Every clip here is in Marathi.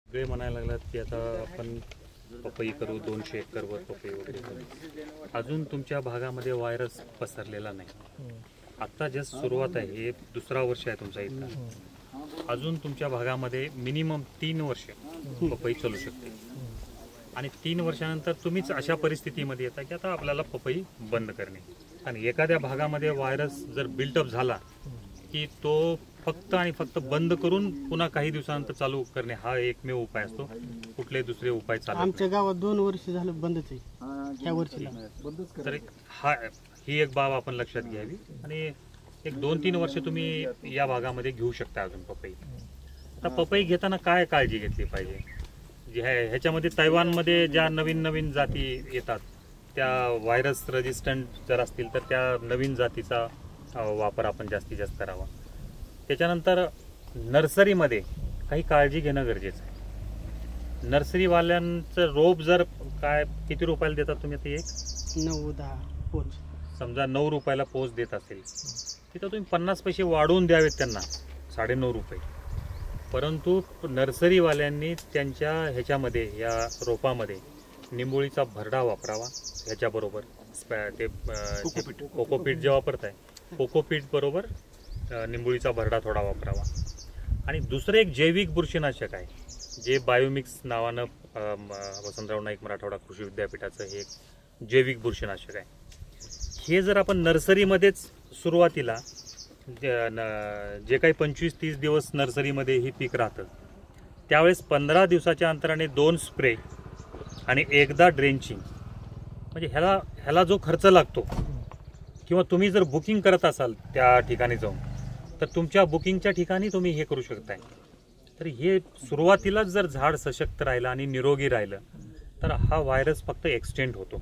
सगळे म्हणायला लागलात की आता आपण पपई करू 200 एकरवर पपई वगैरे करू. अजून तुमच्या भागामध्ये व्हायरस पसरलेला नाही. आता जस्ट सुरुवात आहे, हे दुसरा वर्ष आहे तुमचा इथं. अजून तुमच्या भागामध्ये मिनिमम 3 वर्ष पपई चालू शकते आणि 3 वर्षानंतर तुम्हीच अशा परिस्थितीमध्ये येता की आता आपल्याला पपई बंद करणे. आणि एखाद्या भागामध्ये व्हायरस जर बिल्टअप झाला की तो फक्त आणि फक्त बंद करून पुन्हा काही दिवसानंतर चालू करणे हा एकमेव उपाय असतो. कुठले दुसरे उपाय चालत आमच्या गावात 2 वर्ष झालं बंदच आहे. त्या वर्षीला तर ही एक बाब आपण लक्षात घ्यावी. आणि एक 2-3 वर्ष तुम्ही या भागामध्ये घेऊ शकता अजून पपई. आता पपई घेताना काय काळजी घेतली पाहिजे? ह्याच्यामध्ये तैवानमध्ये ज्या नवीन जाती येतात त्या व्हायरस रेजिस्टंट जर असतील तर त्या नवीन जातीचा वापर आपण जास्तीत जास्त करावा. त्याच्यानंतर नर्सरीमध्ये काही काळजी घेणं गरजेचं आहे. नर्सरीवाल्यांचं रोप जर किती रुपयाला देतात तुम्ही? आता एक 9-10 पोच, समजा 9 रुपयाला पोच देत असेल तिथं तुम्ही 50 पैसे वाढवून द्यावेत त्यांना, 9.5 रुपये. परंतु नर्सरीवाल्यांनी त्यांच्या ह्याच्यामध्ये या रोपामध्ये निंबोळीचा भरडा वापरावा. ह्याच्याबरोबर ते कोकोपीट जे वापरताय कोकोपीट बरोबर निंबोळीचा भरडा थोडा वापरावा. आणि दुसरं एक जैविक बुरशीनाशक आहे जे बायोमिक्स नावानं वसंतराव नाईक मराठवाडा कृषी विद्यापीठाचं हे एक जैविक बुरशीनाशक आहे. हे जर आपण नर्सरीमध्येच सुरुवातीला जे काही 25-30 दिवस नर्सरीमध्ये ही पीक राहतं त्यावेळेस 15 दिवसाच्या अंतराने 2 स्प्रे आणि एकदा ड्रेंचिंग, म्हणजे ह्याला जो खर्च लागतो किंवा तुम्ही जर बुकिंग करत असाल त्या ठिकाणी जाऊन तर तुमच्या बुकिंगच्या ठिकाणी तुम्ही हे करू शकताय. तर हे सुरुवातीलाच जर झाड सशक्त राहिलं आणि निरोगी राहिलं तर हा व्हायरस फक्त एक्सटेंड होतो.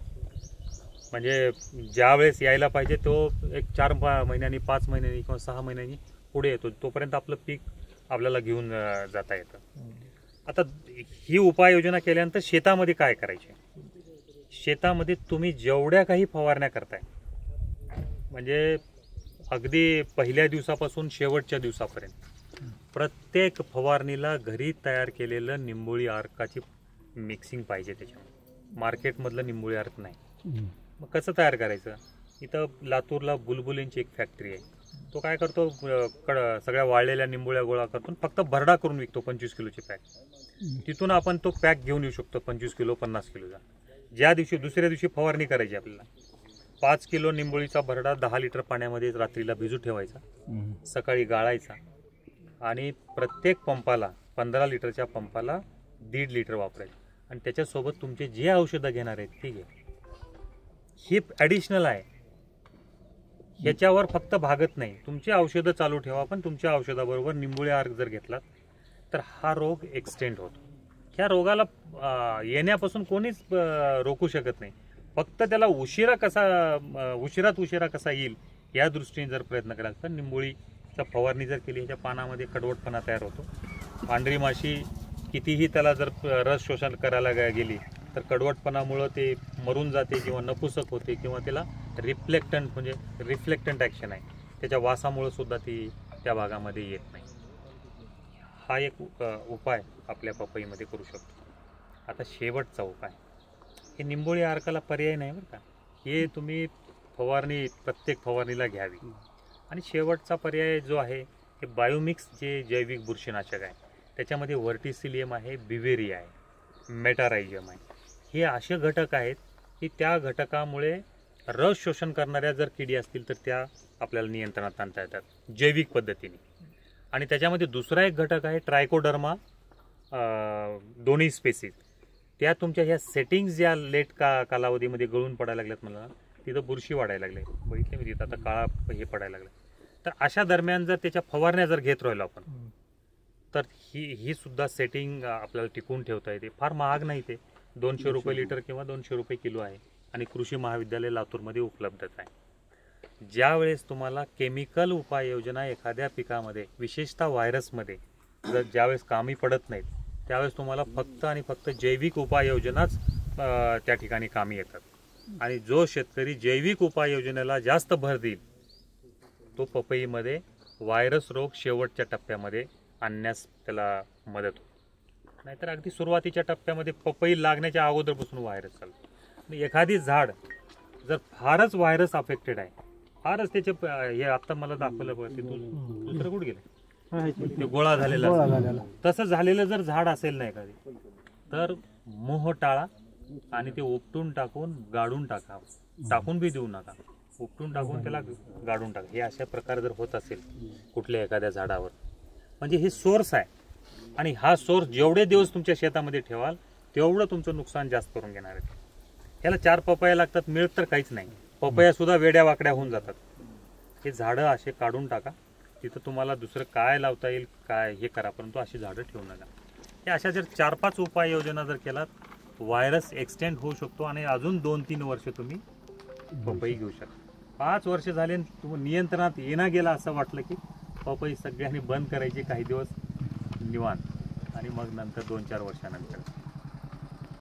म्हणजे ज्या वेळेस यायला पाहिजे तो एक 4 महिन्यांनी 5 महिन्यांनी किंवा 6 महिन्यांनी पुढे येतो. तोपर्यंत आपलं पीक आपल्याला घेऊन जाता येतं. आता ही उपाययोजना केल्यानंतर शेतामध्ये काय करायचे? शेतामध्ये तुम्ही जेवढ्या काही फवारण्या करताय म्हणजे अगदी पहिल्या दिवसापासून शेवटच्या दिवसापर्यंत प्रत्येक फवारणीला घरी तयार केलेलं निंबोळी अर्काची मिक्सिंग पाहिजे. त्याच्यामध्ये मार्केटमधलं निंबोळी अर्क नाही. मग कसं तयार करायचं? इथं लातूरला बुलबुलींची एक फॅक्टरी आहे. तो काय करतो, सगळ्या वाळलेल्या निंबोळ्या गोळा करतो फक्त भरडा करून विकतो 25 किलोची पॅक. तिथून आपण तो पॅक घेऊन येऊ शकतो 25 किलो 50 किलोचा. ज्या दिवशी दुसऱ्या दिवशी फवारणी करायची आपल्याला 5 किलो निंबोळीचा भरडा 10 लिटर पाण्यामध्ये रात्रीला भिजू ठेवायचा, सकाळी गाळायचा आणि प्रत्येक पंपाला 15 लिटरच्या पंपाला 1.5 लिटर वापरायचं. आणि त्याच्यासोबत तुमचे जे औषधं घेणार आहेत ते घ्या. ही ॲडिशनल आहे. ह्याच्यावर फक्त भागत नाही. तुमची औषधं चालू ठेवा पण तुमच्या औषधाबरोबर निंबोळी अर्क जर घेतलात तर हा रोग एक्सटेंड होतो. ह्या रोगाला येण्यापासून कोणीच रोखू शकत नाही. फक्त त्याला उशिरात उशिरा कसा येईल या दृष्टीने जर प्रयत्न केला तर निंबोळीचा फवारणी जर केली ह्याच्या पानामध्ये कडवटपणा तयार होतो. पांढरी माशी कितीही त्याला जर रस शोषण करायला गेली तर कडवटपणामुळं ते मरून जाते किंवा नपुसक होते किंवा त्याला रिफ्लेक्टंट ॲक्शन आहे. त्याच्या वासामुळं सुद्धा ती त्या भागामध्ये येत नाही. हा एक उपाय आपल्या पपईमध्ये करू शकतो. आता शेवटचा उपाय, हे निंबोळी अर्काला पर्याय नाही बरं का. हे तुम्ही प्रत्येक फवारणीला घ्यावी. आणि शेवटचा पर्याय जो आहे हे बायोमिक्स जे जैविक बुरशीनाशक आहे त्याच्यामध्ये व्हर्टिसिलियम आहे, बिवेरिया आहे, मेटारायझम आहे. हे असे घटक आहेत की त्या घटकामुळे रस शोषण करणाऱ्या जर किडी असतील तर त्या आपल्याला नियंत्रणात आणता येतात जैविक पद्धतीने. आणि त्याच्यामध्ये दुसरा एक घटक आहे ट्रायकोडर्मा दोन्ही स्पेसीज. त्या तुमच्या ह्या सेटिंग्स ज्या लेट कालावधीमध्ये गळून पडायला लागल्यात, मला तिथं बुरशी वाढायला लागले बघितले मी, तिथं आता काळा हे पडायला लागला. तर अशा दरम्यान जर त्याच्या फवारण्या जर घेत राहिलो आपण तर ही सुद्धा सेटिंग आपल्याला टिकून ठेवता येते. फार महाग नाही, ते 200 रुपये लिटर किंवा 200 रुपये किलो आहे आणि कृषी महाविद्यालय लातूरमध्ये उपलब्धच आहे. ज्यावेळेस तुम्हाला केमिकल उपाययोजना एखाद्या पिकामध्ये विशेषतः व्हायरसमध्ये जर ज्यावेळेस कामी पडत नाहीत त्यावेळेस तुम्हाला फक्त आणि फक्त जैविक उपाययोजनाच त्या ठिकाणी कामी येतात. आणि जो शेतकरी जैविक उपाययोजनेला जास्त भर देईल तो पपईमध्ये व्हायरस रोग शेवटच्या टप्प्यामध्ये आणण्यास त्याला मदत होते. नाहीतर अगदी सुरुवातीच्या टप्प्यामध्ये पपई लागण्याच्या अगोदरपासून व्हायरस चालतो. एखादी झाड जर फारच व्हायरस अफेक्टेड आहे, फारच त्याचे हे आता मला दाखवलं बघ ते दुसरं कुठे गेलं ते गोळा झालेला, तसं झालेलं जर झाड असेल ना एखादी, तर मोह टाळा आणि ते उपटून टाकून गाडून टाका. टाकून बी देऊ नका, उपटून टाकून त्याला गाडून टाका. हे अशा प्रकारे जर होत असेल कुठल्या एखाद्या झाडावर, म्हणजे हे सोर्स आहे आणि हा सोर्स जेवढे दिवस तुमच्या शेतामध्ये ठेवाल तेवढं तुमचं नुकसान जास्त करून घेणार आहे. ह्याला 4 पपया लागतात, मिळत तर काहीच नाही. पपया सुद्धा वेड्या वाकड्या होऊन जातात. हे झाडं असे काढून टाका. तिथं तुम्हाला दुसरं काय लावता येईल काय हे करा, परंतु अशी झाडं ठेवू नका. हे अशा जर 4-5 उपाययोजना जर केलात, व्हायरस एक्सटेंड होऊ शकतो आणि अजून 2-3 वर्ष तुम्ही पपई घेऊ शकता. 5 वर्ष झाले तुम्ही नियंत्रणात येणं गेला असं वाटलं की पपई सगळ्यांनी बंद करायची काही दिवस निवांत, आणि मग नंतर 2-4 वर्षानंतर